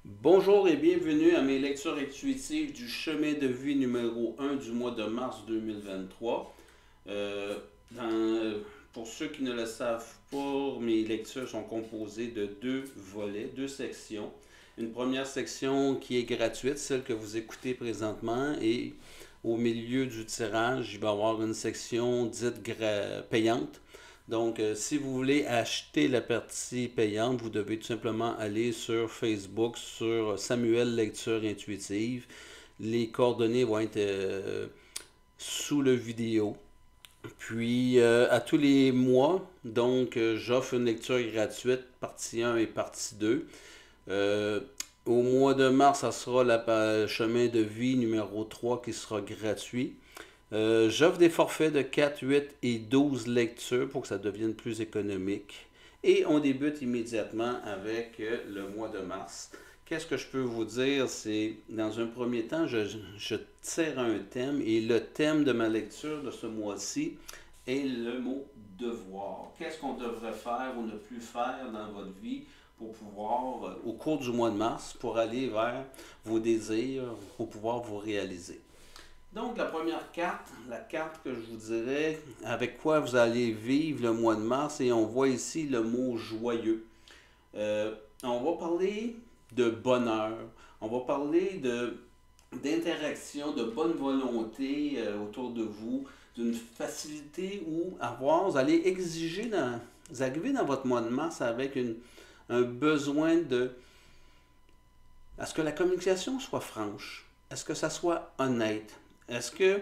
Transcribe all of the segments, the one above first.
Bonjour et bienvenue à mes lectures intuitives du chemin de vie numéro 1 du mois de mars 2023. Euh, dans- pour ceux qui ne le savent pas, mes lectures sont composées de deux volets, deux sections. Une première section qui est gratuite, celle que vous écoutez présentement, et au milieu du tirage, il va y avoir une section dite payante. Donc, si vous voulez acheter la partie payante, vous devez tout simplement aller sur Facebook, sur Samuel Lecture Intuitive. Les coordonnées vont être sous le vidéo. Puis, à tous les mois, donc, j'offre une lecture gratuite, partie 1 et partie 2. Euh, Au mois de mars, ça sera la chemin de vie numéro 3 qui sera gratuit. J'offre des forfaits de 4, 8 et 12 lectures pour que ça devienne plus économique. Et on débute immédiatement avec le mois de mars. Qu'est-ce que je peux vous dire? C'est, dans un premier temps, je tire un thème et le thème de ma lecture de ce mois-ci est le mot devoir. Qu'est-ce qu'on devrait faire ou ne plus faire dans votre vie pour pouvoir, au cours du mois de mars, pour aller vers vos désirs, pour pouvoir vous réaliser? Donc, la première carte, la carte que je vous dirais, avec quoi vous allez vivre le mois de mars, et on voit ici le mot joyeux. Euh, on va parler de bonheur, on va parler d'interaction, de bonne volonté autour de vous, d'une facilité où avoir, vous allez exiger, vous arrivez dans votre mois de mars avec un besoin à ce que la communication soit franche, à ce que ça soit honnête, est-ce que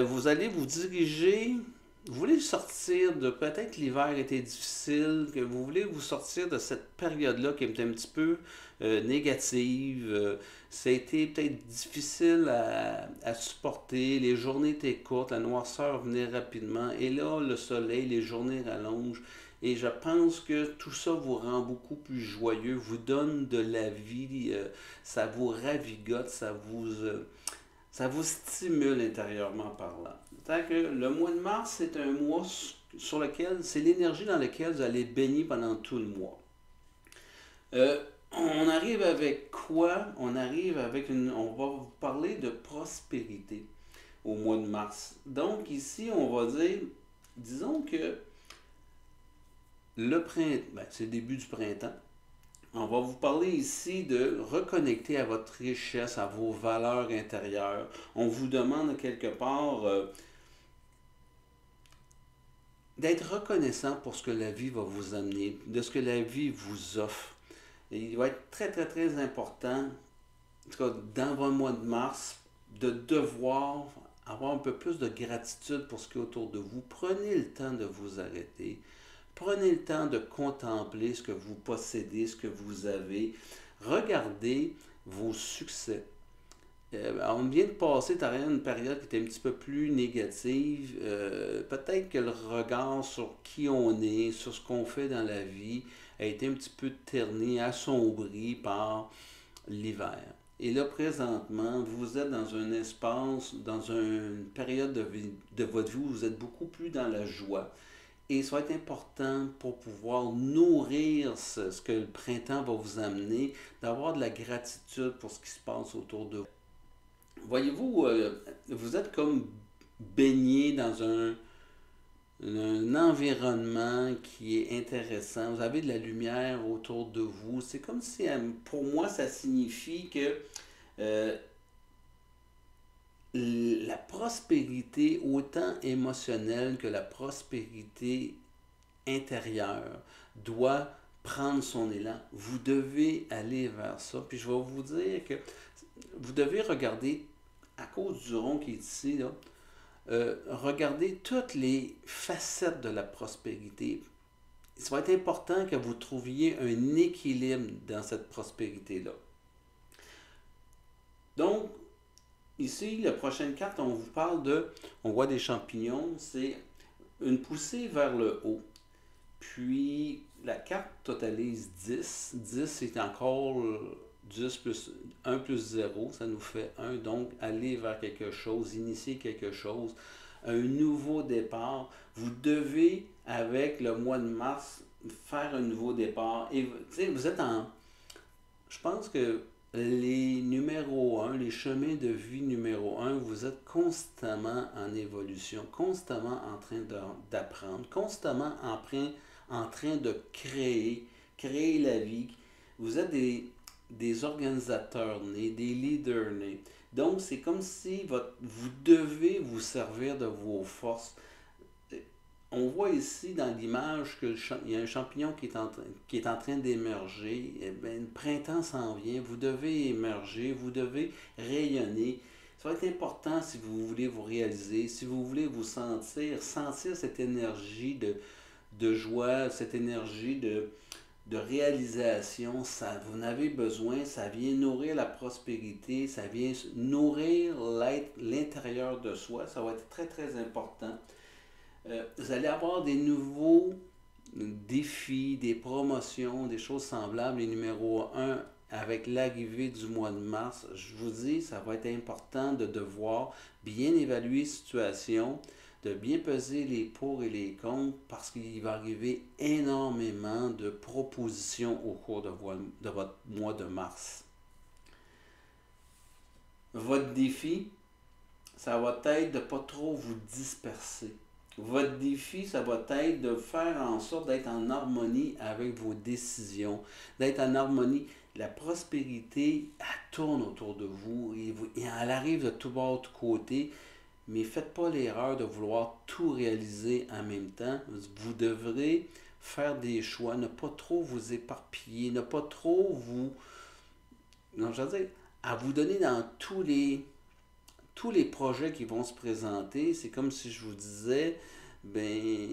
vous allez vous diriger, vous voulez sortir de peut-être l'hiver était difficile, que vous voulez vous sortir de cette période-là qui est un petit peu négative, ça a été peut-être difficile à supporter, les journées étaient courtes, la noirceur venait rapidement, et là le soleil, les journées rallongent, et je pense que tout ça vous rend beaucoup plus joyeux, vous donne de la vie, ça vous ravigote, ça vous stimule intérieurement parlant. Tant que le mois de mars, c'est un mois sur lequel, c'est l'énergie dans laquelle vous allez baigner pendant tout le mois. On arrive avec quoi? On arrive avec on va vous parler de prospérité au mois de mars. Donc ici, on va dire, disons que le printemps, ben, c'est le début du printemps. On va vous parler ici de reconnecter à votre richesse, à vos valeurs intérieures. On vous demande quelque part d'être reconnaissant pour ce que la vie va vous amener, de ce que la vie vous offre. Et il va être très, très, très important, en tout cas dans votre mois de mars, de devoir avoir un peu plus de gratitude pour ce qui est autour de vous. Prenez le temps de vous arrêter. Prenez le temps de contempler ce que vous possédez, ce que vous avez. Regardez vos succès. On vient de passer derrière une période qui était un petit peu plus négative. Peut-être que le regard sur qui on est, sur ce qu'on fait dans la vie, a été un petit peu terni, assombri par l'hiver. Et là, présentement, vous êtes dans un espace, dans une période de votre vie où vous êtes beaucoup plus dans la joie. Et ça va être important pour pouvoir nourrir ce que le printemps va vous amener, d'avoir de la gratitude pour ce qui se passe autour de vous. Voyez-vous, vous êtes comme baigné dans un environnement qui est intéressant. Vous avez de la lumière autour de vous. C'est comme si, pour moi, ça signifie que euh, la prospérité, autant émotionnelle que la prospérité intérieure, doit prendre son élan. Vous devez aller vers ça. Puis je vais vous dire que vous devez regarder, à cause du rond qui est ici, là, regardez toutes les facettes de la prospérité. Ça va être important que vous trouviez un équilibre dans cette prospérité-là. Donc, ici, la prochaine carte, on vous parle on voit des champignons, c'est une poussée vers le haut. Puis, la carte totalise 10. 10, c'est encore 10 plus 1 plus 0, ça nous fait 1. Donc, aller vers quelque chose, initier quelque chose, un nouveau départ. Vous devez, avec le mois de mars, faire un nouveau départ. Et vous êtes Je pense que les numéro un, les chemins de vie numéro un, vous êtes constamment en évolution, constamment en train d'apprendre, constamment en train de créer la vie. Vous êtes des organisateurs nés, des leaders nés. Donc, c'est comme si vous devez vous servir de vos forces. On voit ici dans l'image qu'il y a un champignon qui est en train d'émerger. Eh bien, le printemps s'en vient. Vous devez émerger, vous devez rayonner. Ça va être important si vous voulez vous réaliser, si vous voulez vous sentir cette énergie de joie, cette énergie de réalisation. Ça, vous en avez besoin, ça vient nourrir la prospérité, ça vient nourrir l'intérieur de soi. Ça va être très, très important. Vous allez avoir des nouveaux défis, des promotions, des choses semblables. Les numéros un avec l'arrivée du mois de mars, je vous dis, ça va être important de devoir bien évaluer la situation, de bien peser les pour et les contre, parce qu'il va arriver énormément de propositions au cours de votre mois de mars. Votre défi, ça va être de ne pas trop vous disperser. Votre défi, ça va être de faire en sorte d'être en harmonie avec vos décisions, d'être en harmonie. La prospérité, elle tourne autour de vous et elle arrive de tout bord, de tout côté, mais faites pas l'erreur de vouloir tout réaliser en même temps. Vous devrez faire des choix, ne pas trop vous éparpiller, ne pas trop vous... Non, je veux dire, à vous donner dans tous les projets qui vont se présenter. C'est comme si je vous disais, ben,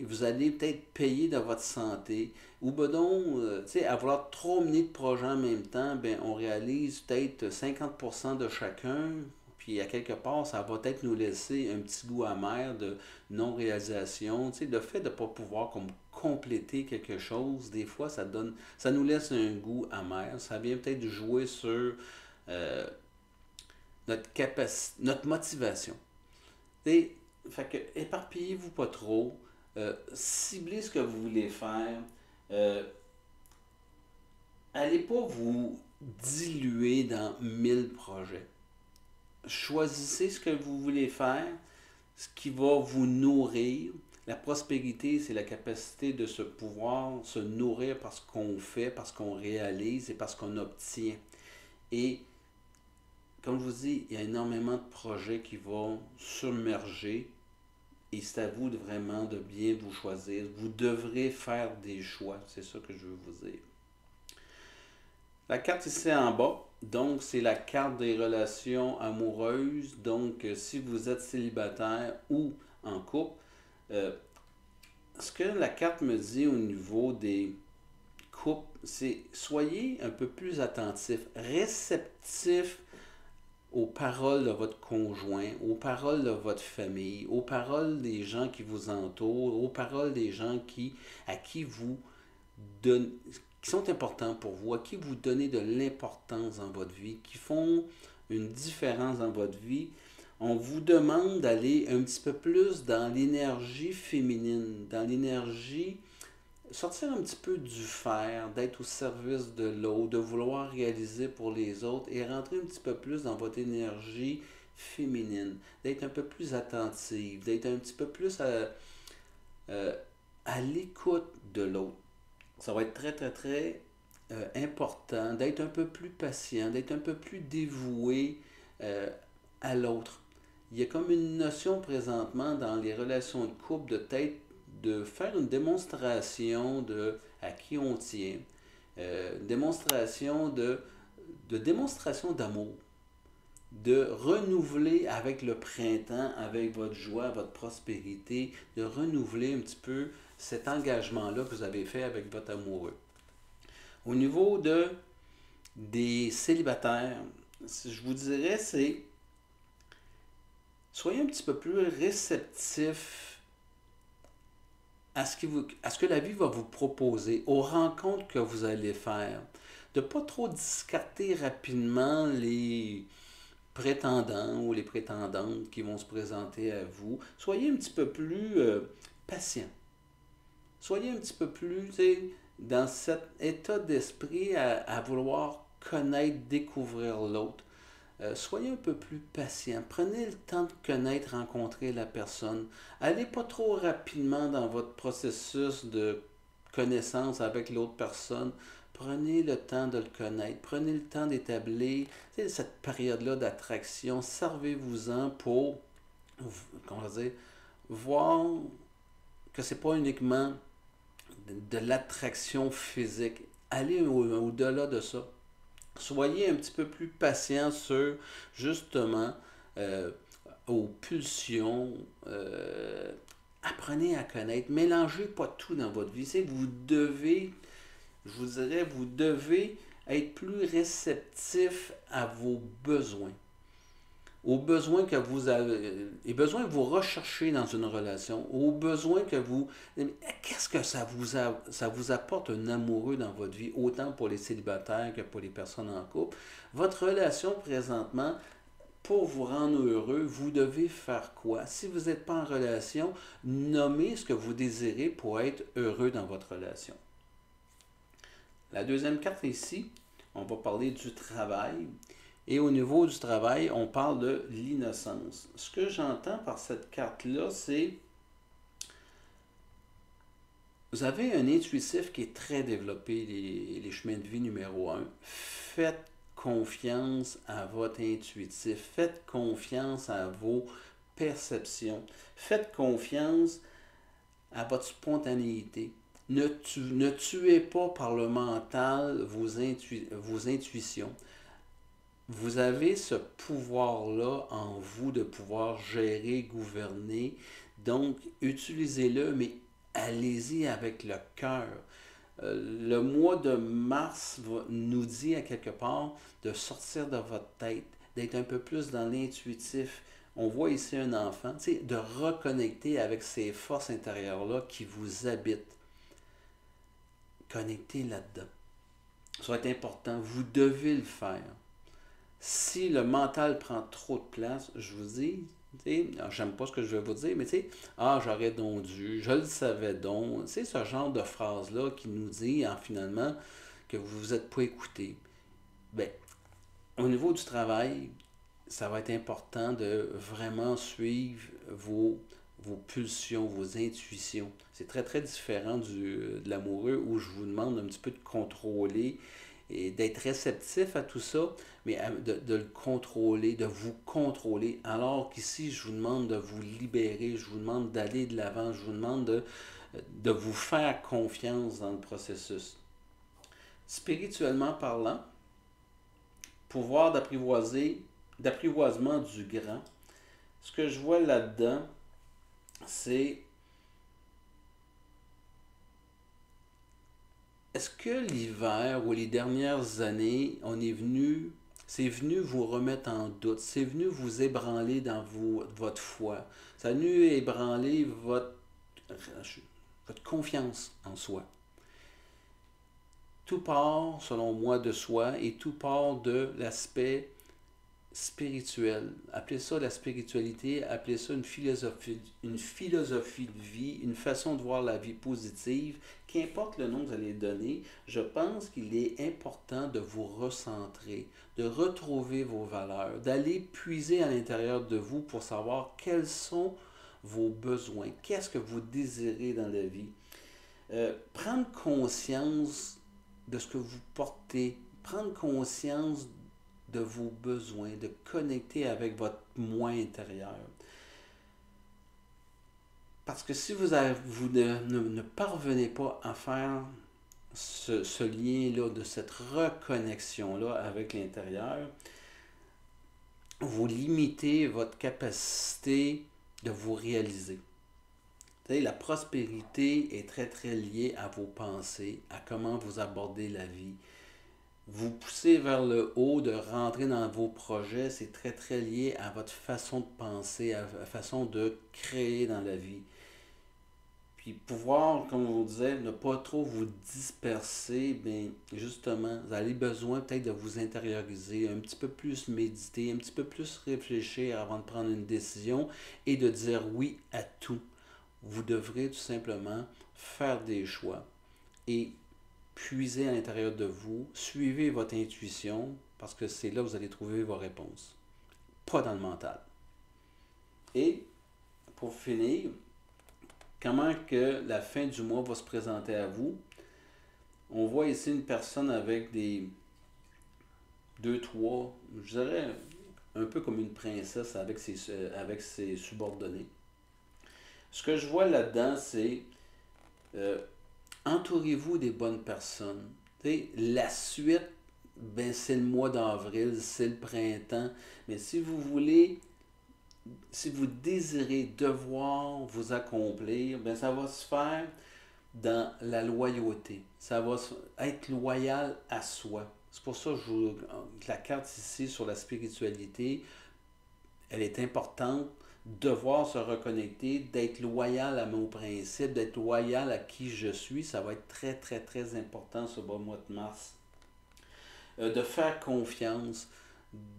vous allez peut-être payer de votre santé. Ou ben donc, tu sais, à vouloir trop mener de projets en même temps, ben, on réalise peut-être 50% de chacun. Puis à quelque part, ça va peut-être nous laisser un petit goût amer de non-réalisation. Tu sais, le fait de ne pas pouvoir comme compléter quelque chose, des fois, ça nous laisse un goût amer. Ça vient peut-être jouer sur euh, notre capacité, notre motivation. T'sais, fait que éparpillez-vous pas trop, ciblez ce que vous voulez faire, euh, allez pas vous diluer dans 1000 projets. Choisissez ce que vous voulez faire, ce qui va vous nourrir. La prospérité, c'est la capacité de se pouvoir se nourrir parce qu'on fait, parce qu'on réalise et parce qu'on obtient. Et comme je vous dis, il y a énormément de projets qui vont submerger et c'est à vous vraiment de bien vous choisir. Vous devrez faire des choix, c'est ça que je veux vous dire. La carte ici en bas, donc c'est la carte des relations amoureuses. Donc si vous êtes célibataire ou en couple, euh, ce que la carte me dit au niveau des couples, c'est soyez un peu plus attentif, réceptif aux paroles de votre conjoint, aux paroles de votre famille, aux paroles des gens qui vous entourent, aux paroles des gens à qui vous donnez, qui sont importants pour vous, à qui vous donnez de l'importance dans votre vie, qui font une différence dans votre vie. On vous demande d'aller un petit peu plus dans l'énergie féminine, dans l'énergie, sortir un petit peu du faire, d'être au service de l'autre, de vouloir réaliser pour les autres et rentrer un petit peu plus dans votre énergie féminine, d'être un peu plus attentive, d'être un petit peu plus euh, à l'écoute de l'autre. Ça va être très, très, très important d'être un peu plus patient, d'être un peu plus dévoué euh, à l'autre. Il y a comme une notion présentement dans les relations de couple de faire une démonstration de à qui on tient, démonstration de démonstration d'amour, de renouveler avec le printemps, avec votre joie, votre prospérité, de renouveler un petit peu cet engagement-là que vous avez fait avec votre amoureux. Au niveau des célibataires, je vous dirais, c'est soyez un petit peu plus réceptif à ce que la vie va vous proposer, aux rencontres que vous allez faire. De ne pas trop discarter rapidement les prétendants ou les prétendantes qui vont se présenter à vous. Soyez un petit peu plus patient. Soyez un petit peu plus, dans cet état d'esprit à vouloir connaître, découvrir l'autre. Soyez un peu plus patient. Prenez le temps de connaître, rencontrer la personne. Allez pas trop rapidement dans votre processus de connaissance avec l'autre personne. Prenez le temps de le connaître. Prenez le temps d'établir cette période-là d'attraction. Servez-vous-en pour, comment dire, voir que c'est pas uniquement de l'attraction physique. Allez au-delà de ça. Soyez un petit peu plus patient sur justement euh, aux pulsions. Apprenez à connaître. Mélangez pas tout dans votre vie. Vous devez, je vous dirais, vous devez être plus réceptif à vos besoins. Aux besoins que vous avez, les besoins que vous recherchez dans une relation, aux besoins que vous... Qu'est-ce que ça vous apporte un amoureux dans votre vie, autant pour les célibataires que pour les personnes en couple? Votre relation présentement, pour vous rendre heureux, vous devez faire quoi? Si vous n'êtes pas en relation, nommez ce que vous désirez pour être heureux dans votre relation. La deuxième carte ici, on va parler du travail. Et au niveau du travail, on parle de l'innocence. Ce que j'entends par cette carte-là, c'est vous avez un intuitif qui est très développé, les chemins de vie numéro un. Faites confiance à votre intuitif. Faites confiance à vos perceptions. Faites confiance à votre spontanéité. Ne tuez pas par le mental vos intuitions. Vous avez ce pouvoir-là en vous de pouvoir gérer, gouverner. Donc, utilisez-le, mais allez-y avec le cœur. Le mois de mars nous dit à quelque part de sortir de votre tête, d'être un peu plus dans l'intuitif. On voit ici un enfant, de reconnecter avec ces forces intérieures-là qui vous habitent. Connectez là-dedans. Ça va être important. Vous devez le faire. Si le mental prend trop de place, je vous dis, j'aime pas ce que je vais vous dire, mais j'aurais donc dû, je le savais donc. C'est ce genre de phrase-là qui nous dit, finalement, que vous vous êtes pas écouté. Ben, au niveau du travail, ça va être important de vraiment suivre vos pulsions, vos intuitions. C'est très, très différent de l'amoureux où je vous demande un petit peu de contrôler et d'être réceptif à tout ça, mais de le contrôler, de vous contrôler. Alors qu'ici, je vous demande de vous libérer, je vous demande d'aller de l'avant, je vous demande de vous faire confiance dans le processus. Spirituellement parlant, pouvoir d'apprivoisement du grand, ce que je vois là-dedans, c'est est-ce que l'hiver ou les dernières années, c'est venu vous remettre en doute, c'est venu vous ébranler dans votre foi, ça a venu ébranler votre confiance en soi. Tout part, selon moi, de soi et tout part de l'aspect spirituel. Appelez ça la spiritualité, appelez ça une philosophie de vie, une façon de voir la vie positive. Qu'importe le nom que vous allez donner, je pense qu'il est important de vous recentrer, de retrouver vos valeurs, d'aller puiser à l'intérieur de vous pour savoir quels sont vos besoins, qu'est-ce que vous désirez dans la vie. Prendre conscience de ce que vous portez, prendre conscience de vos besoins, de connecter avec votre moi intérieur. Parce que si vous ne parvenez pas à faire ce lien-là, de cette reconnexion-là avec l'intérieur, vous limitez votre capacité de vous réaliser. Vous savez, la prospérité est très très liée à vos pensées, à comment vous abordez la vie. Vous poussez vers le haut, de rentrer dans vos projets, c'est très très lié à votre façon de penser, à la façon de créer dans la vie. Puis pouvoir, comme on disait, ne pas trop vous disperser, bien justement, vous avez besoin peut-être de vous intérioriser, un petit peu plus méditer, un petit peu plus réfléchir avant de prendre une décision et de dire oui à tout. Vous devrez tout simplement faire des choix et puisez à l'intérieur de vous, suivez votre intuition, parce que c'est là que vous allez trouver vos réponses, pas dans le mental. Et pour finir, comment que la fin du mois va se présenter à vous? On voit ici une personne avec des 2, 3, je dirais un peu comme une princesse avec ses subordonnés. Ce que je vois là-dedans, c'est entourez-vous des bonnes personnes. T'sais, la suite, ben, c'est le mois d'avril, c'est le printemps. Mais si vous voulez, si vous désirez devoir vous accomplir, ben, ça va se faire dans la loyauté. Ça va être loyal à soi. C'est pour ça que la carte ici sur la spiritualité, elle est importante. Devoir se reconnecter, d'être loyal à mon principe, d'être loyal à qui je suis, ça va être très, très, très important ce beau mois de mars. De faire confiance,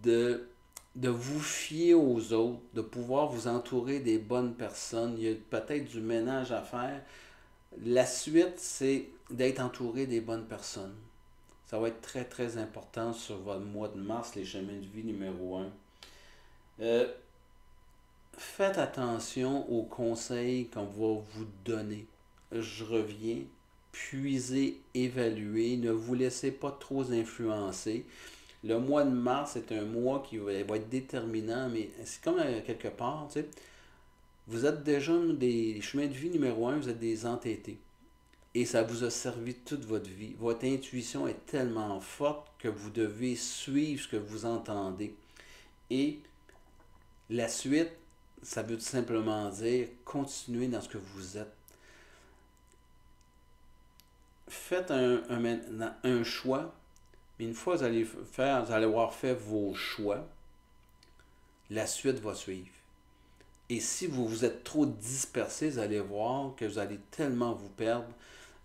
de vous fier aux autres, de pouvoir vous entourer des bonnes personnes. Il y a peut-être du ménage à faire. La suite, c'est d'être entouré des bonnes personnes. Ça va être très, très important sur votre mois de mars, les chemins de vie numéro 1. Faites attention aux conseils qu'on va vous donner. Je reviens, puisez, évaluez, ne vous laissez pas trop influencer. Le mois de mars est un mois qui va être déterminant, mais c'est comme quelque part, tu sais, vous êtes déjà des chemins de vie numéro 1, vous êtes des entêtés. Et ça vous a servi toute votre vie. Votre intuition est tellement forte que vous devez suivre ce que vous entendez. Et la suite, ça veut tout simplement dire continuez dans ce que vous êtes. Faites un choix, mais une fois que vous allez avoir fait vos choix, la suite va suivre. Et si vous vous êtes trop dispersé, vous allez voir que vous allez tellement vous perdre,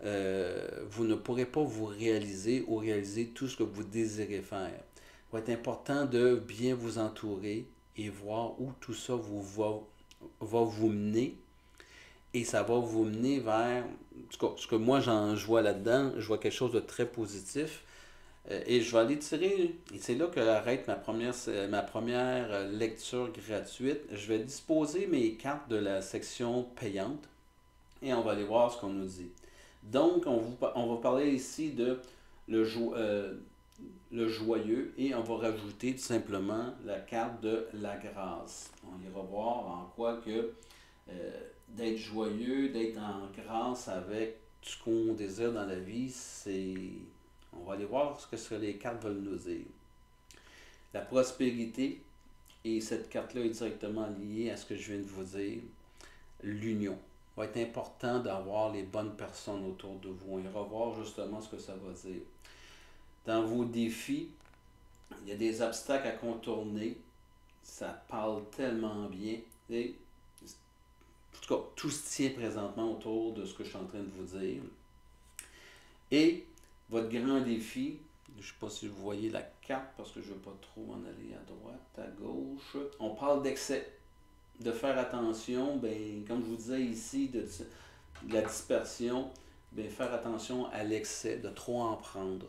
vous ne pourrez pas vous réaliser ou réaliser tout ce que vous désirez faire. Il va être important de bien vous entourer et voir où tout ça va vous mener. Et ça va vous mener vers, en tout cas, ce que moi je vois là-dedans, je vois quelque chose de très positif. Et je vais aller tirer, et c'est là que arrête ma première lecture gratuite. Je vais disposer mes cartes de la section payante et on va aller voir ce qu'on nous dit. Donc, on va parler ici de le joyeux et on va rajouter tout simplement la carte de la grâce. On ira voir en quoi que d'être joyeux, d'être en grâce avec tout ce qu'on désire dans la vie, c'est... On va aller voir ce que les cartes veulent nous dire. La prospérité, et cette carte-là est directement liée à ce que je viens de vous dire, l'union. Il va être important d'avoir les bonnes personnes autour de vous. On ira voir justement ce que ça va dire. Dans vos défis, il y a des obstacles à contourner. Ça parle tellement bien. Et, en tout cas, tout se tient présentement autour de ce que je suis en train de vous dire. Et votre grand défi, je ne sais pas si vous voyez la carte parce que je ne veux pas trop m'en aller à droite, à gauche. On parle d'excès, de faire attention, ben, comme je vous disais ici, de la dispersion, ben, faire attention à l'excès, de trop en prendre.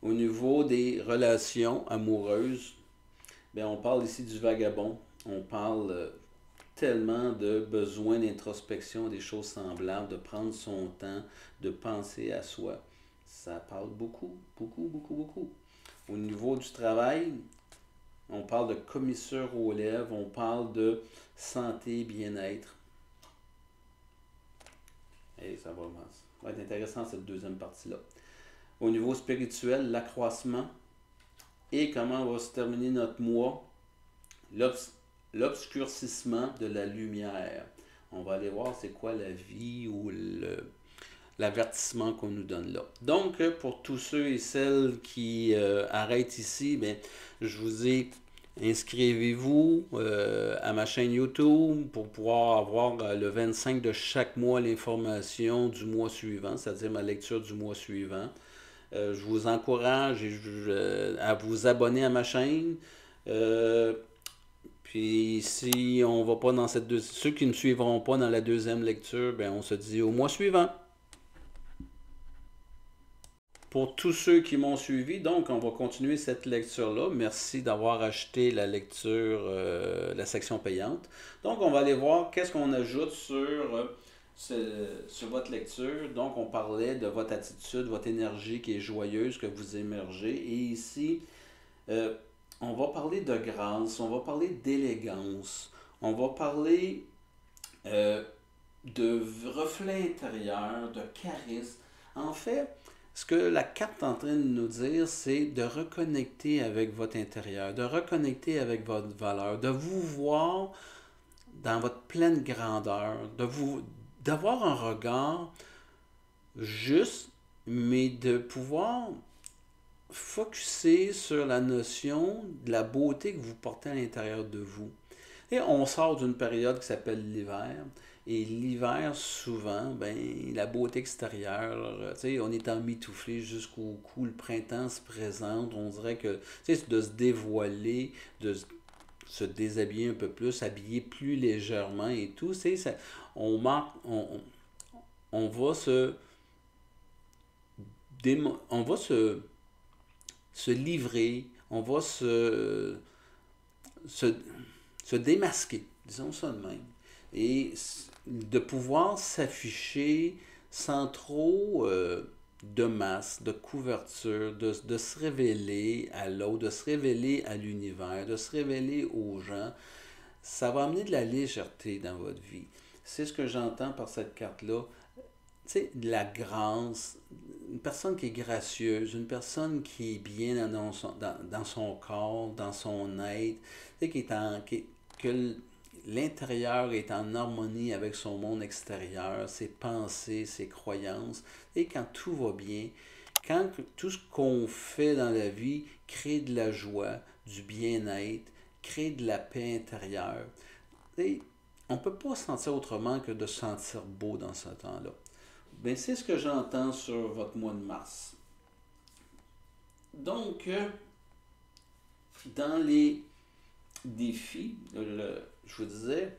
Au niveau des relations amoureuses, ben, on parle ici du vagabond, on parle tellement de besoin d'introspection, des choses semblables, de prendre son temps, de penser à soi. Ça parle beaucoup, beaucoup, beaucoup, beaucoup. Au niveau du travail, on parle de commissure aux lèvres, on parle de santé, bien-être. Et ça va être intéressant cette deuxième partie-là. Au niveau spirituel, l'accroissement et comment va se terminer notre mois, l'obscurcissement de la lumière. On va aller voir c'est quoi la vie ou l'avertissement qu'on nous donne là. Donc, pour tous ceux et celles qui arrêtent ici, bien, je vous ai inscrivez-vous à ma chaîne YouTube pour pouvoir avoir le 25 de chaque mois l'information du mois suivant, c'est-à-dire ma lecture du mois suivant. Je vous encourage à vous abonner à ma chaîne. Puis si on va pas dans ceux qui ne suivront pas dans la deuxième lecture, ben on se dit au mois suivant. pour tous ceux qui m'ont suivi, donc on va continuer cette lecture-là. Merci d'avoir acheté la lecture, la section payante. Donc on va aller voir qu'est-ce qu'on ajoute sur votre lecture. Donc on parlait de votre attitude, votre énergie qui est joyeuse, que vous émergez. Et ici, euh, on va parler de grâce, on va parler d'élégance, on va parler euh, de reflet intérieur, de charisme. En fait, ce que la carte est en train de nous dire, c'est de reconnecter avec votre intérieur, de reconnecter avec votre valeur, de vous voir dans votre pleine grandeur, d'avoir un regard juste, mais de pouvoir focuser sur la notion de la beauté que vous portez à l'intérieur de vous. Et on sort d'une période qui s'appelle l'hiver. Et l'hiver, souvent, ben, la beauté extérieure, on est emmitouflé jusqu'au cou. Le printemps se présente. On dirait que, c'est de se dévoiler, se déshabiller un peu plus, s'habiller plus légèrement et tout. Ça, on, marque, on va se, on va se livrer, on va se, se démasquer, disons ça de même. Et de pouvoir s'afficher sans trop de masse, de couverture, de se révéler à l'autre, de se révéler à l'univers, de se révéler aux gens, ça va amener de la légèreté dans votre vie. C'est ce que j'entends par cette carte-là. Tu sais, de la grâce, une personne qui est gracieuse, une personne qui est bien dans son corps, dans son être, tu sais, que l'intérieur est en harmonie avec son monde extérieur, ses pensées, ses croyances, et quand tout va bien, quand tout ce qu'on fait dans la vie crée de la joie, du bien-être, crée de la paix intérieure, et on ne peut pas se sentir autrement que de se sentir beau dans ce temps-là. Ben, c'est ce que j'entends sur votre mois de mars. Donc, dans les défis, je vous disais,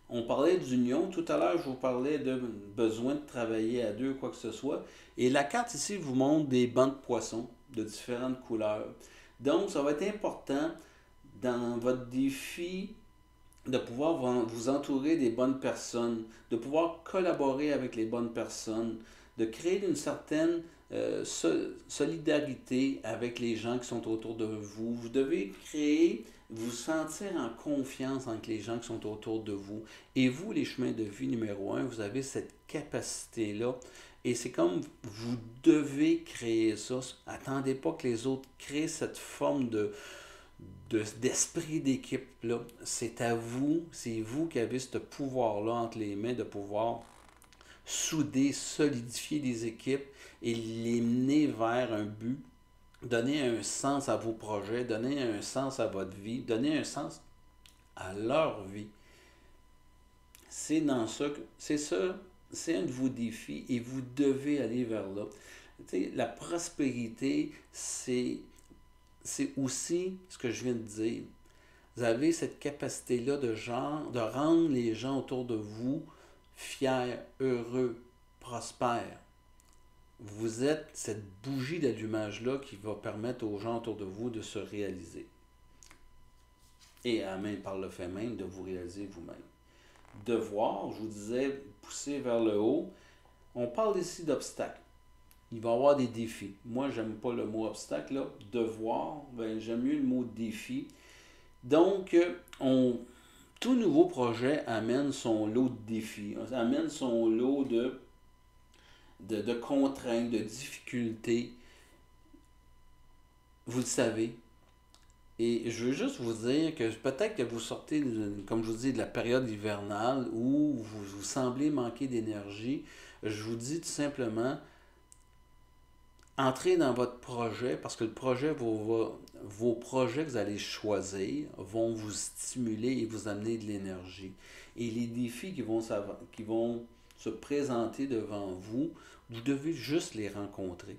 on parlait d'union. Tout à l'heure, je vous parlais de besoin de travailler à deux, quoi que ce soit. Et la carte ici vous montre des bancs de poissons de différentes couleurs. Donc, ça va être important dans votre défi de pouvoir vous entourer des bonnes personnes, de pouvoir collaborer avec les bonnes personnes, de créer une certaine solidarité avec les gens qui sont autour de vous. Vous devez vous sentir en confiance avec les gens qui sont autour de vous. Et vous, les chemins de vie numéro un, vous avez cette capacité-là. Et c'est comme vous devez créer ça. Attendez pas que les autres créent cette forme d'esprit d'équipe là. C'est à vous, c'est vous qui avez ce pouvoir-là entre les mains de pouvoir souder, solidifier les équipes et les mener vers un but, donner un sens à vos projets, donner un sens à votre vie, donner un sens à leur vie. C'est dans ça, c'est un de vos défis et vous devez aller vers là. Tu sais, la prospérité, c'est aussi ce que je viens de dire. Vous avez cette capacité-là de rendre les gens autour de vous fiers, heureux, prospères. Vous êtes cette bougie d'allumage-là qui va permettre aux gens autour de vous de se réaliser. Et même par le fait même de vous réaliser vous-même. Devoir, je vous disais, pousser vers le haut. On parle ici d'obstacles. Il va y avoir des défis. Moi, j'aime pas le mot obstacle, là. Devoir, ben, j'aime mieux le mot défi. Donc, tout nouveau projet amène son lot de défis, amène son lot de contraintes, de difficultés. Vous le savez. Et je veux juste vous dire que peut-être que vous sortez, comme je vous dis, de la période hivernale où vous semblez manquer d'énergie. Je vous dis tout simplement, entrez dans votre projet parce que le projet, vos projets que vous allez choisir vont vous stimuler et vous amener de l'énergie. Et les défis qui vont se présenter devant vous, vous devez juste les rencontrer.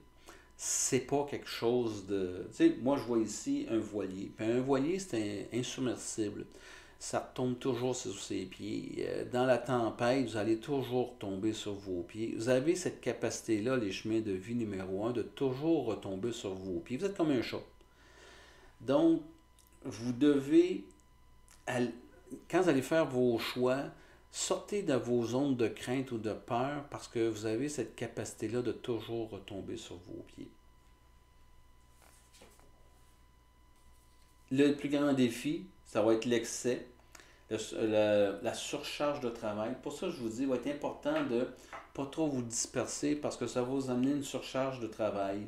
C'est pas quelque chose de... Tu sais, moi je vois ici un voilier. Puis un voilier, c'est insubmersible. ça retombe toujours sur ses pieds. Dans la tempête, vous allez toujours tomber sur vos pieds. Vous avez cette capacité-là, les chemins de vie numéro un, de toujours retomber sur vos pieds. Vous êtes comme un chat. Donc, vous devez, quand vous allez faire vos choix, sortez de vos zones de crainte ou de peur parce que vous avez cette capacité-là de toujours retomber sur vos pieds. Le plus grand défi, ça va être l'excès, la surcharge de travail. Pour ça, je vous dis, il va être important de ne pas trop vous disperser parce que ça va vous amener une surcharge de travail,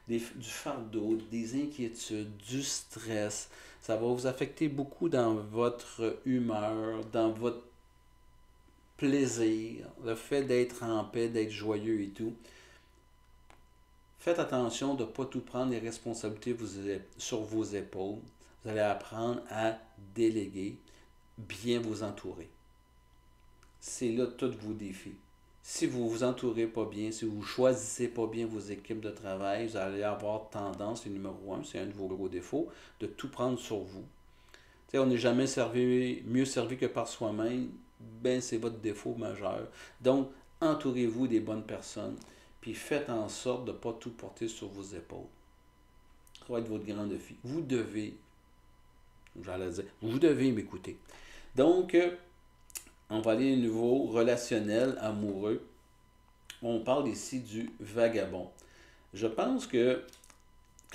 du fardeau, des inquiétudes, du stress. Ça va vous affecter beaucoup dans votre humeur, dans votre plaisir, le fait d'être en paix, d'être joyeux et tout. Faites attention de ne pas tout prendre les responsabilités sur vos épaules. Vous allez apprendre à déléguer, bien vous entourer. C'est là tous vos défis. Si vous ne vous entourez pas bien, si vous ne choisissez pas bien vos équipes de travail, vous allez avoir tendance, le numéro un, c'est un de vos gros défauts, de tout prendre sur vous. T'sais, on n'est jamais mieux servi que par soi-même, ben c'est votre défaut majeur. Donc, entourez-vous des bonnes personnes, puis faites en sorte de ne pas tout porter sur vos épaules. Ça va être votre grand défi. Vous devez m'écouter. Donc, on va aller au niveau relationnel, amoureux. On parle ici du vagabond. Je pense que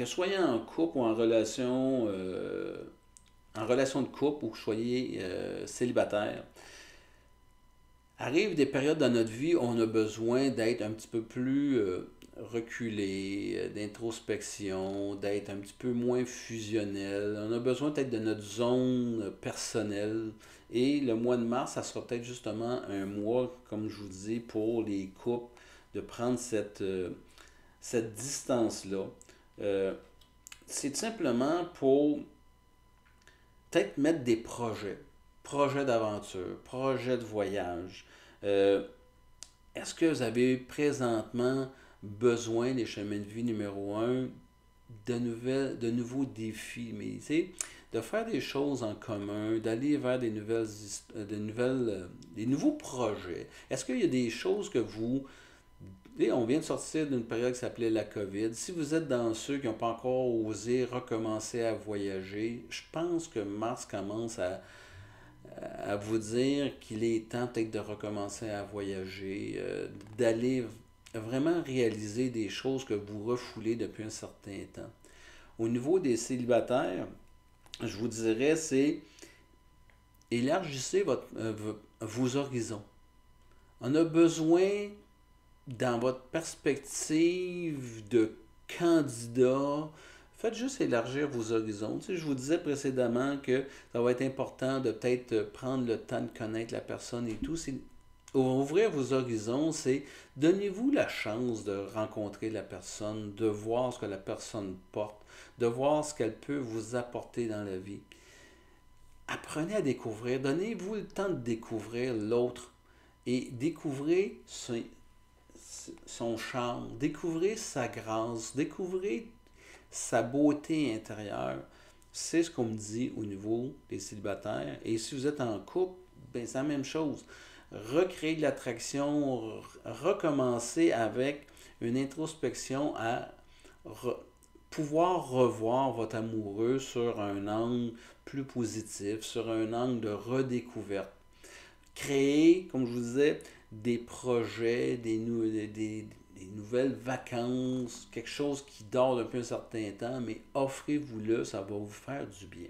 soyez en couple ou en relation de couple ou que soyez célibataire, arrivent des périodes dans notre vie où on a besoin d'être un petit peu plus reculé, d'introspection, d'être un petit peu moins fusionnel. On a besoin peut-être de notre zone personnelle. Et le mois de mars, ça sera peut-être justement un mois, comme je vous dis, pour les couples, de prendre cette distance-là. C'est tout simplement pour peut-être mettre des projets d'aventure, projets de voyage. Est-ce que vous avez présentement besoin des chemins de vie numéro un de nouveaux défis, mais tu sais, de faire des choses en commun, d'aller vers des nouveaux projets. Est-ce qu'il y a des choses que vous... On vient de sortir d'une période qui s'appelait la COVID. Si vous êtes dans ceux qui n'ont pas encore osé recommencer à voyager, je pense que mars commence à vous dire qu'il est temps peut-être de recommencer à voyager, d'aller vraiment réaliser des choses que vous refoulez depuis un certain temps. Au niveau des célibataires, je vous dirais, c'est élargissez vos horizons. On a besoin, dans votre perspective de candidat, faites juste élargir vos horizons. Tu sais, je vous disais précédemment que ça va être important de peut-être prendre le temps de connaître la personne et tout. Ouvrir vos horizons, c'est donnez-vous la chance de rencontrer la personne, de voir ce que la personne porte, de voir ce qu'elle peut vous apporter dans la vie. Apprenez à découvrir, donnez-vous le temps de découvrir l'autre et découvrez son charme, découvrez sa grâce, découvrez sa beauté intérieure. C'est ce qu'on me dit au niveau des célibataires. Et si vous êtes en couple, ben c'est la même chose. Recréer de l'attraction, recommencer avec une introspection à pouvoir revoir votre amoureux sur un angle plus positif, sur un angle de redécouverte. Créer, comme je vous disais, des projets, des nouvelles vacances, quelque chose qui dort depuis un certain temps, mais offrez-vous-le, ça va vous faire du bien.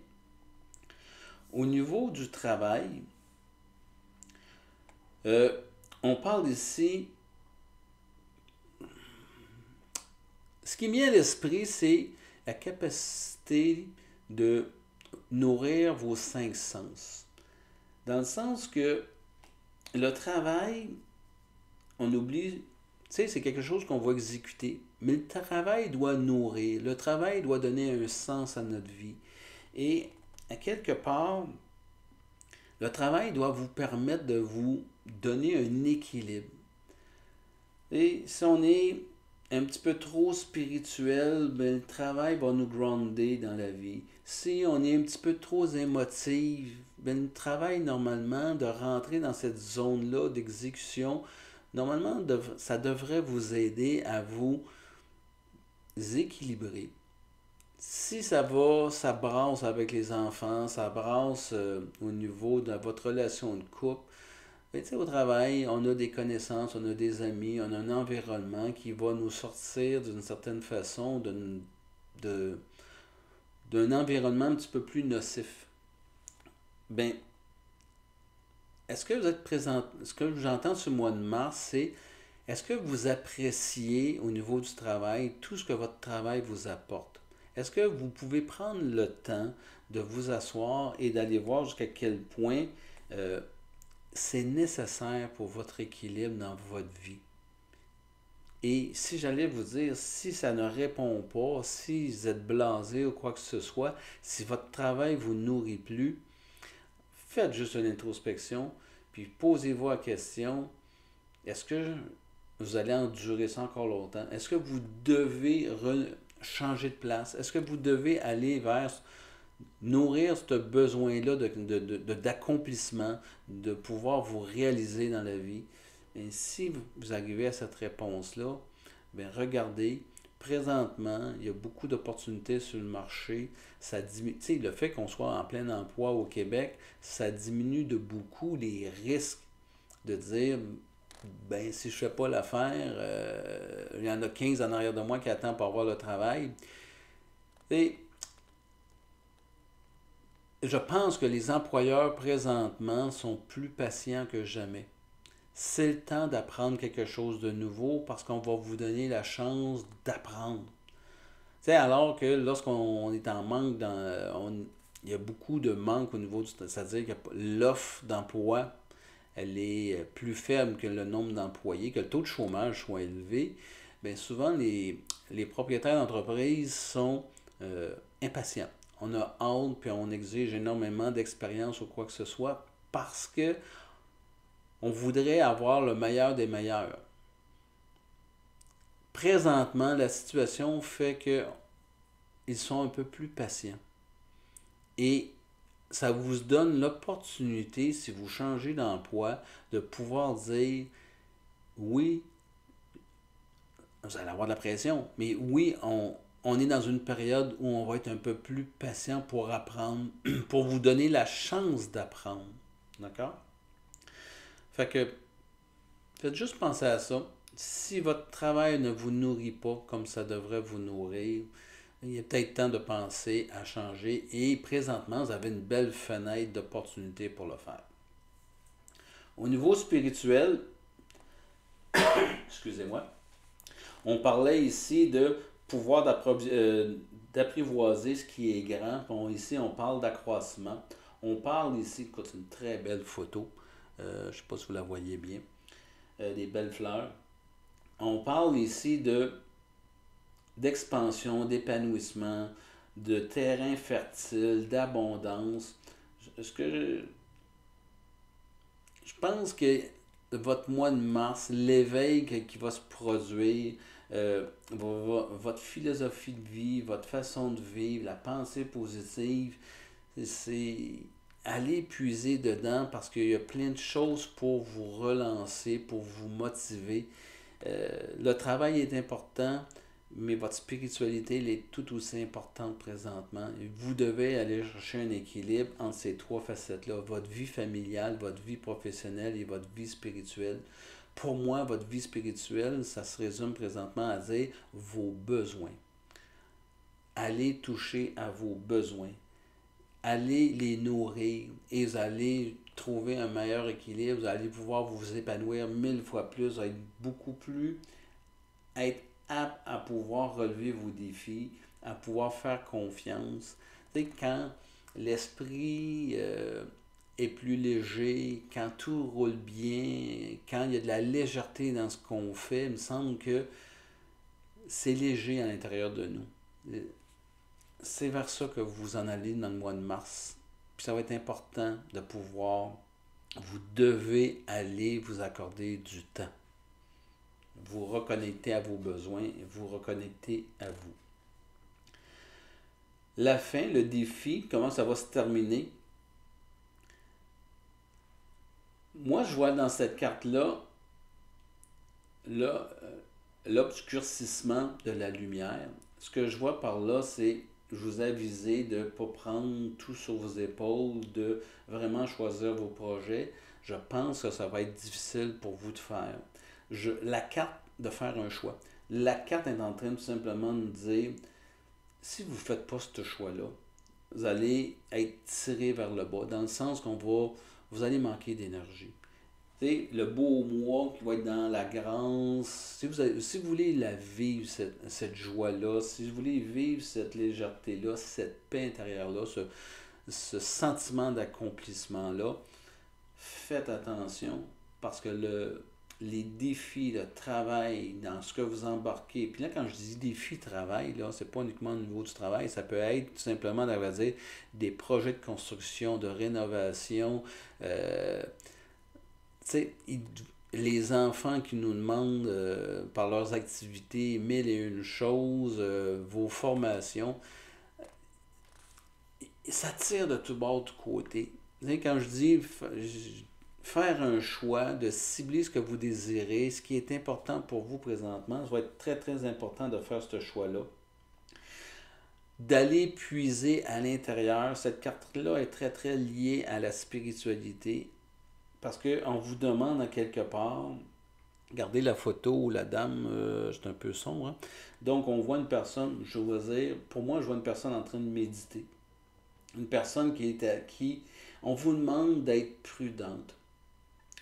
Au niveau du travail, on parle ici, ce qui me vient à l'esprit, c'est la capacité de nourrir vos 5 sens. Dans le sens que le travail, on oublie, tu sais, c'est quelque chose qu'on va exécuter, mais le travail doit nourrir, le travail doit donner un sens à notre vie. Et à quelque part, le travail doit vous permettre de vous donner un équilibre. Et si on est un petit peu trop spirituel, ben, le travail va nous grounder dans la vie. Si on est un petit peu trop émotif, ben, le travail, normalement, de rentrer dans cette zone-là d'exécution, normalement, ça devrait vous aider à vous équilibrer. Si ça va, ça brasse avec les enfants, ça brasse au niveau de votre relation de couple, ben, tu sais, au travail, on a des connaissances, on a des amis, on a un environnement qui va nous sortir d'une certaine façon de- d'un environnement un petit peu plus nocif. Ben, est-ce que vous êtes présent, ce que j'entends ce mois de mars, c'est est-ce que vous appréciez au niveau du travail tout ce que votre travail vous apporte? Est-ce que vous pouvez prendre le temps de vous asseoir et d'aller voir jusqu'à quel point euh, c'est nécessaire pour votre équilibre dans votre vie? Et si j'allais vous dire, si ça ne répond pas, si vous êtes blasé ou quoi que ce soit, si votre travail vous nourrit plus, faites juste une introspection, puis posez-vous la question, est-ce que vous allez endurer ça encore longtemps? Est-ce que vous devez changer de place? Est-ce que vous devez aller vers nourrir ce besoin-là d'accomplissement, de pouvoir vous réaliser dans la vie? Et si vous arrivez à cette réponse-là, bien regardez, présentement, il y a beaucoup d'opportunités sur le marché. Ça diminue, le fait qu'on soit en plein emploi au Québec, ça diminue de beaucoup les risques de dire, ben si je ne fais pas l'affaire, il y en a 15 en arrière de moi qui attendent pour avoir le travail. Et je pense que les employeurs présentement sont plus patients que jamais. C'est le temps d'apprendre quelque chose de nouveau parce qu'on va vous donner la chance d'apprendre. Tu sais, alors que lorsqu'on est en manque, il y a beaucoup de manque au niveau du... C'est-à-dire que l'offre d'emploi, elle est plus faible que le nombre d'employés, que le taux de chômage soit élevé. Bien souvent, les propriétaires d'entreprises sont impatients. On a hâte, puis on exige énormément d'expérience ou quoi que ce soit parce que on voudrait avoir le meilleur des meilleurs. Présentement, la situation fait qu'ils sont un peu plus patients. Et ça vous donne l'opportunité, si vous changez d'emploi, de pouvoir dire oui, vous allez avoir de la pression, mais oui, on est dans une période où on va être un peu plus patient pour apprendre, pour vous donner la chance d'apprendre. D'accord? Fait que faites juste penser à ça. Si votre travail ne vous nourrit pas comme ça devrait vous nourrir, il est peut-être temps de penser à changer et présentement, vous avez une belle fenêtre d'opportunité pour le faire. Au niveau spirituel, excusez-moi, on parlait ici de pouvoir d'apprivoiser ce qui est grand. Bon, ici, on parle d'accroissement. On parle ici, écoute, c'est une très belle photo. Je ne sais pas si vous la voyez bien. Des belles fleurs. On parle ici d'expansion, d'épanouissement, de terrain fertile, d'abondance. Ce que je pense que votre mois de mars, l'éveil qui va se produire, votre philosophie de vie, votre façon de vivre, la pensée positive, c'est aller puiser dedans parce qu'il y a plein de choses pour vous relancer, pour vous motiver. Le travail est important, mais votre spiritualité elle est tout aussi importante présentement. Vous devez aller chercher un équilibre entre ces trois facettes-là, votre vie familiale, votre vie professionnelle et votre vie spirituelle. Pour moi, votre vie spirituelle, ça se résume présentement à dire vos besoins. Allez toucher à vos besoins. Allez les nourrir et vous allez trouver un meilleur équilibre. Vous allez pouvoir vous épanouir 1000 fois plus, vous allez être beaucoup plus être apte à pouvoir relever vos défis, à pouvoir faire confiance. Tu sais, quand l'esprit est plus léger, quand tout roule bien, quand il y a de la légèreté dans ce qu'on fait, il me semble que c'est léger à l'intérieur de nous. C'est vers ça que vous en allez dans le mois de mars. Puis ça va être important de pouvoir, vous devez aller vous accorder du temps. vous reconnectez à vos besoins, vous reconnectez à vous. La fin, le défi, comment ça va se terminer? Moi, je vois dans cette carte-là, là, l'obscurcissement de la lumière. Ce que je vois par là, c'est, je vous ai avisé de ne pas prendre tout sur vos épaules, de vraiment choisir vos projets. Je pense que ça va être difficile pour vous de faire. La carte de faire un choix. La carte est en train de tout simplement nous dire, si vous ne faites pas ce choix-là, vous allez être tiré vers le bas, dans le sens vous allez manquer d'énergie. Le beau mois qui va être dans la grâce, si vous voulez la vivre, cette joie-là, si vous voulez vivre cette légèreté-là, cette paix intérieure-là, ce sentiment d'accomplissement-là, faites attention parce que les défis, le travail, dans ce que vous embarquez, puis là, quand je dis défi travail, là, c'est pas uniquement au niveau du travail, ça peut être tout simplement, on va dire, des projets de construction, de rénovation, tu sais, les enfants qui nous demandent par leurs activités mille et une choses, vos formations, ça tire de tout bord, de tout côté. Tu sais, quand je dis faire un choix, de cibler ce que vous désirez, ce qui est important pour vous présentement, ça va être très très important de faire ce choix-là. D'aller puiser à l'intérieur, cette carte-là est très très liée à la spiritualité, parce qu'on vous demande en quelque part, regardez la photo où la dame, c'est un peu sombre, hein? Donc on voit une personne, je veux dire, pour moi je vois une personne en train de méditer. Une personne on vous demande d'être prudente.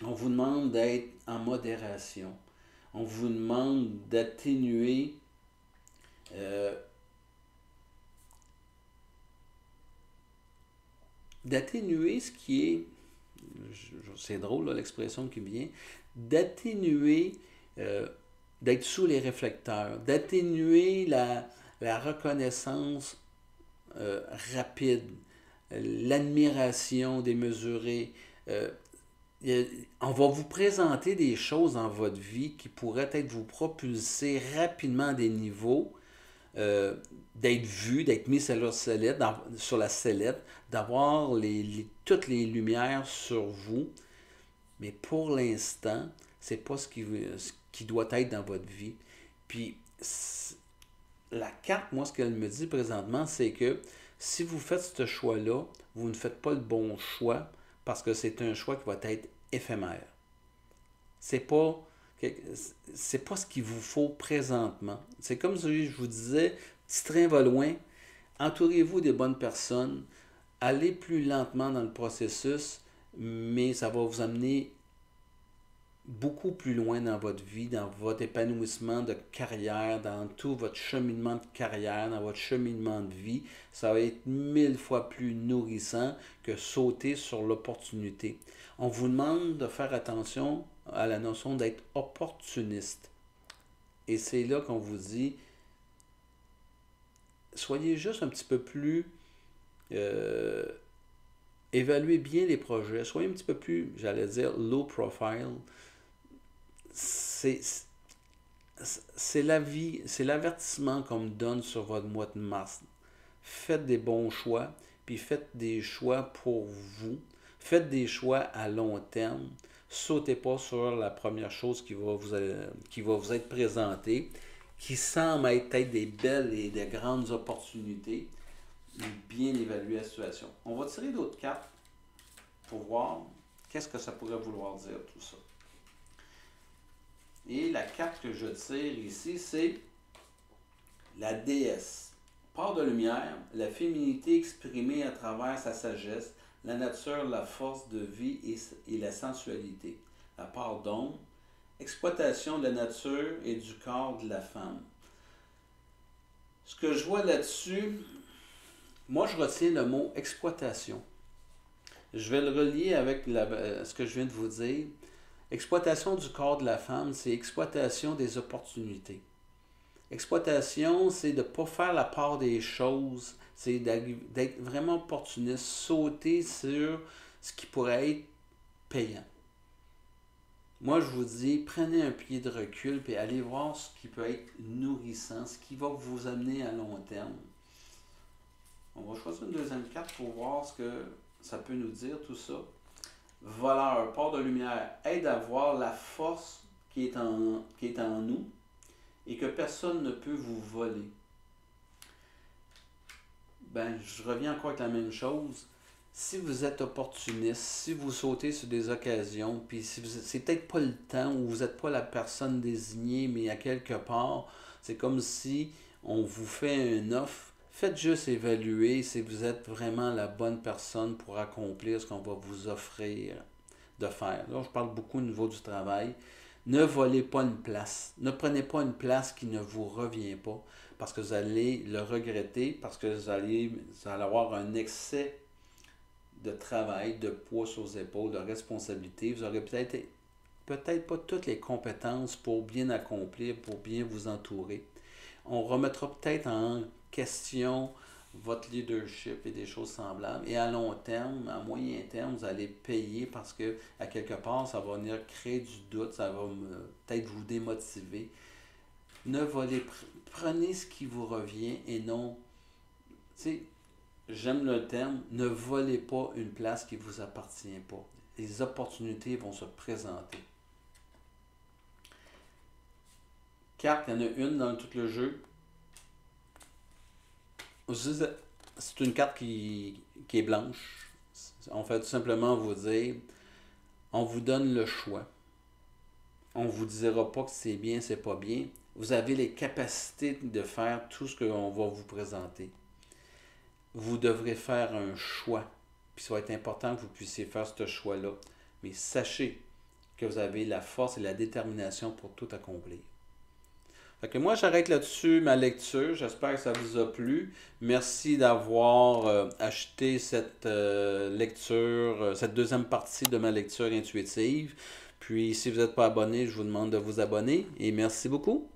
On vous demande d'être en modération. On vous demande d'atténuer ce qui est, c'est drôle là, l'expression qui me vient, d'atténuer, d'être sous les réflecteurs, d'atténuer la reconnaissance rapide, l'admiration démesurée. On va vous présenter des choses dans votre vie qui pourraient être vous propulser rapidement à des niveaux, d'être vu, d'être mis sur la sellette, d'avoir toutes les lumières sur vous. Mais pour l'instant, c'est pas ce qui doit être dans votre vie. Puis la carte, moi, ce qu'elle me dit présentement, c'est que si vous faites ce choix-là, vous ne faites pas le bon choix parce que c'est un choix qui va être éphémère. C'est pas ce qu'il vous faut présentement. C'est comme si je vous disais, petit train va loin, entourez-vous des bonnes personnes, allez plus lentement dans le processus, mais ça va vous amener beaucoup plus loin dans votre vie, dans votre épanouissement de carrière, dans tout votre cheminement de carrière, dans votre cheminement de vie. Ça va être 1000 fois plus nourrissant que sauter sur l'opportunité. On vous demande de faire attention à la notion d'être opportuniste. Et c'est là qu'on vous dit, soyez juste un petit peu plus... évaluez bien les projets, soyez un petit peu plus, j'allais dire, low profile. C'est la vie, c'est l'avertissement qu'on me donne sur votre mois de mars. Faites des bons choix, puis faites des choix pour vous. Faites des choix à long terme. Sautez pas sur la première chose qui va vous être présentée, qui semble être peut-être des belles et des grandes opportunités. Bien évaluer la situation. On va tirer d'autres cartes pour voir qu'est-ce que ça pourrait vouloir dire tout ça. Et la carte que je tire ici, c'est la déesse. Part de lumière, la féminité exprimée à travers sa sagesse, la nature, la force de vie et la sensualité. La part d'ombre, exploitation de la nature et du corps de la femme. Ce que je vois là-dessus, moi je retiens le mot exploitation. Je vais le relier avec ce que je viens de vous dire. Exploitation du corps de la femme, c'est exploitation des opportunités. Exploitation, c'est de ne pas faire la part des choses, c'est d'être vraiment opportuniste, sauter sur ce qui pourrait être payant. Moi, je vous dis, prenez un pied de recul et allez voir ce qui peut être nourrissant, ce qui va vous amener à long terme. On va choisir une deuxième carte pour voir ce que ça peut nous dire, tout ça. Voleur, port de lumière, aide à voir la force qui est en nous et que personne ne peut vous voler. Ben, je reviens encore avec la même chose. Si vous êtes opportuniste, si vous sautez sur des occasions, puis si c'est peut-être pas le temps ou vous n'êtes pas la personne désignée, mais à quelque part, c'est comme si on vous fait une offre. Faites juste évaluer si vous êtes vraiment la bonne personne pour accomplir ce qu'on va vous offrir de faire. Là, je parle beaucoup au niveau du travail. Ne volez pas une place. Ne prenez pas une place qui ne vous revient pas parce que vous allez le regretter, parce que vous allez avoir un excès de travail, de poids sur les épaules, de responsabilité. Vous aurez peut-être pas toutes les compétences pour bien accomplir, pour bien vous entourer. On remettra peut-être en question votre leadership et des choses semblables. Et à long terme, à moyen terme, vous allez payer parce que, à quelque part, ça va venir créer du doute, ça va peut-être vous démotiver. Ne volez, prenez ce qui vous revient et non, tu sais, j'aime le terme, ne volez pas une place qui ne vous appartient pas. Les opportunités vont se présenter. Carte, il y en a une dans tout le jeu. C'est une carte qui est blanche. On fait tout simplement vous dire, on vous donne le choix. On ne vous dira pas que c'est bien, c'est pas bien. Vous avez les capacités de faire tout ce qu'on va vous présenter. Vous devrez faire un choix. Puis ça va être important que vous puissiez faire ce choix-là. Mais sachez que vous avez la force et la détermination pour tout accomplir. Fait que moi, j'arrête là-dessus ma lecture. J'espère que ça vous a plu. Merci d'avoir acheté cette lecture, cette deuxième partie de ma lecture intuitive. Puis, si vous n'êtes pas abonné, je vous demande de vous abonner. Et merci beaucoup.